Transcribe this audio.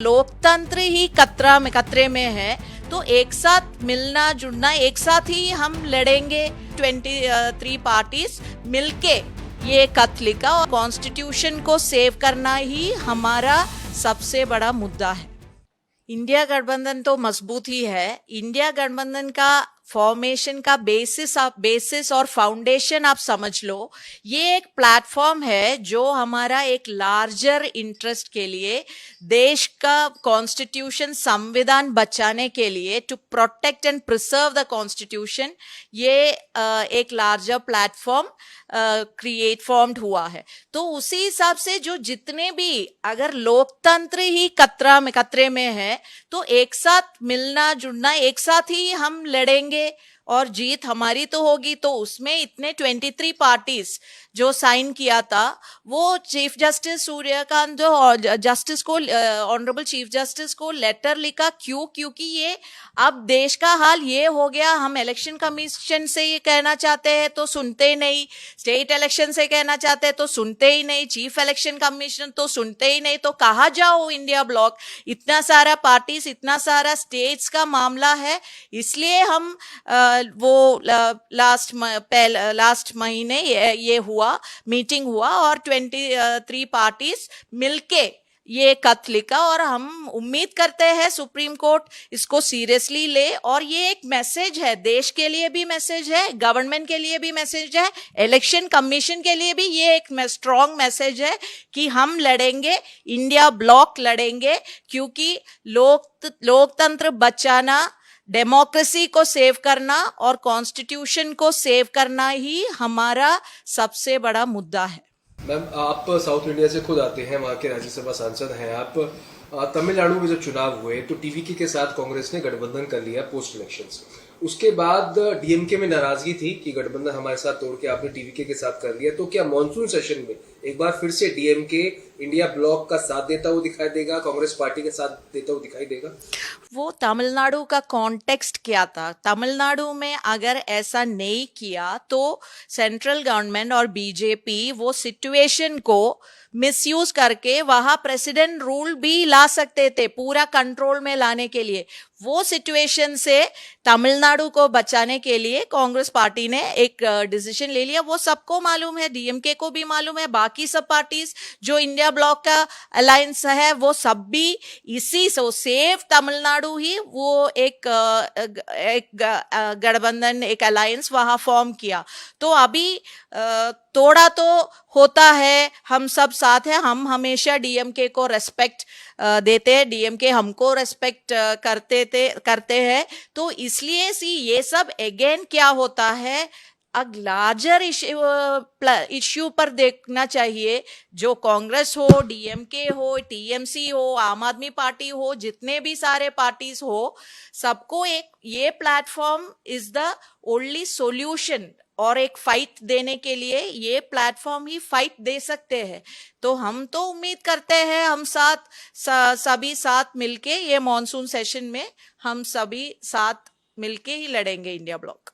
लोकतंत्र ही खतरे में है, तो एक साथ मिलना जुड़ना, एक साथ ही हम लड़ेंगे। 23 पार्टीज मिलके ये खत लिखा और कॉन्स्टिट्यूशन को सेव करना ही हमारा सबसे बड़ा मुद्दा है। इंडिया गठबंधन तो मजबूत ही है। इंडिया गठबंधन का फॉर्मेशन का बेसिस और फाउंडेशन आप समझ लो, ये एक प्लेटफॉर्म है जो हमारा एक लार्जर इंटरेस्ट के लिए, देश का कॉन्स्टिट्यूशन संविधान बचाने के लिए, to protect and preserve the constitution, ये एक लार्जर प्लेटफॉर्म फॉर्म्ड हुआ है। तो उसी हिसाब से जो जितने भी, अगर लोकतंत्र ही खतरे में है, तो एक साथ मिलना जुड़ना, एक साथ ही हम लड़ेंगे और जीत हमारी तो होगी। तो उसमें इतने 23 पार्टीज जो साइन किया था, वो चीफ जस्टिस सूर्यकांत जस्टिस को, ऑनरेबल चीफ जस्टिस को लेटर लिखा। क्योंकि ये अब देश का हाल ये हो गया, हम इलेक्शन कमीशन से ये कहना चाहते हैं तो सुनते ही नहीं, स्टेट इलेक्शन से कहना चाहते हैं तो सुनते ही नहीं, चीफ इलेक्शन कमीशन तो सुनते ही नहीं, तो कहाँ जाओ इंडिया ब्लॉक? इतना सारा पार्टीज, इतना सारा स्टेट्स का मामला है। इसलिए हम वो लास्ट महीने ये हुआ, मीटिंग हुआ और 23 पार्टीज मिलके ये खत लिखा, और हम उम्मीद करते हैं सुप्रीम कोर्ट इसको सीरियसली ले। और ये एक मैसेज है, देश के लिए भी मैसेज है, गवर्नमेंट के लिए भी मैसेज है, इलेक्शन कमीशन के लिए भी ये एक स्ट्रॉन्ग मैसेज है कि हम लड़ेंगे, इंडिया ब्लॉक लड़ेंगे, क्योंकि लोकतंत्र बचाना, डेमोक्रेसी को सेव करना और कॉन्स्टिट्यूशन को सेव करना ही हमारा सबसे बड़ा मुद्दा है। मैम, आप साउथ इंडिया से खुद आते हैं, वहाँ के राज्यसभा सांसद हैं आप। तमिलनाडु में जब चुनाव हुए तो टीवीके के साथ कांग्रेस ने गठबंधन कर लिया पोस्ट इलेक्शंस। उसके बाद डीएमके में नाराजगी थी कि गठबंधन हमारे साथ तोड़ के आपने टीवीके के साथ कर लिया। तो क्या मॉनसून सेशन में एक बार फिर से डीएमके इंडिया ब्लॉक का साथ देता हुआ दिखाई देगा, कांग्रेस पार्टी का साथ देता हुआ दिखाई देगा? वो तमिलनाडु का कॉन्टेक्स्ट क्या था? तमिलनाडु में अगर ऐसा नहीं किया तो सेंट्रल गवर्नमेंट और बीजेपी वो सिचुएशन को मिसयूज करके वहां प्रेसिडेंट रूल भी ला सकते थे, पूरा कंट्रोल में लाने के लिए। वो सिचुएशन से तमिलनाडु को बचाने के लिए कांग्रेस पार्टी ने एक डिसीजन ले लिया। वो सबको मालूम है, डीएमके को भी मालूम है, बाकी सब पार्टीज जो इंडिया ब्लॉक का अलायंस है वो सब भी इसी सो सेव तमिलनाडु ही वो एक गठबंधन, एक अलायंस वहां फॉर्म किया। तो अभी तोड़ा तो होता है, हम सब साथ हैं, हम हमेशा डीएमके को रेस्पेक्ट देते हैं, डीएमके हमको रेस्पेक्ट करते हैं। तो इसलिए ये सब अगेन क्या होता है, अब लार्जर इश्यू पर देखना चाहिए। जो कांग्रेस हो, डीएमके हो, टीएमसी हो, आम आदमी पार्टी हो, जितने भी सारे पार्टीज हो, सबको एक ये platform is the only solution, और एक फाइट देने के लिए ये प्लेटफॉर्म ही फाइट दे सकते हैं। तो हम तो उम्मीद करते हैं हम सभी साथ मिलके ये मॉनसून सेशन में हम सभी साथ मिलके ही लड़ेंगे इंडिया ब्लॉक।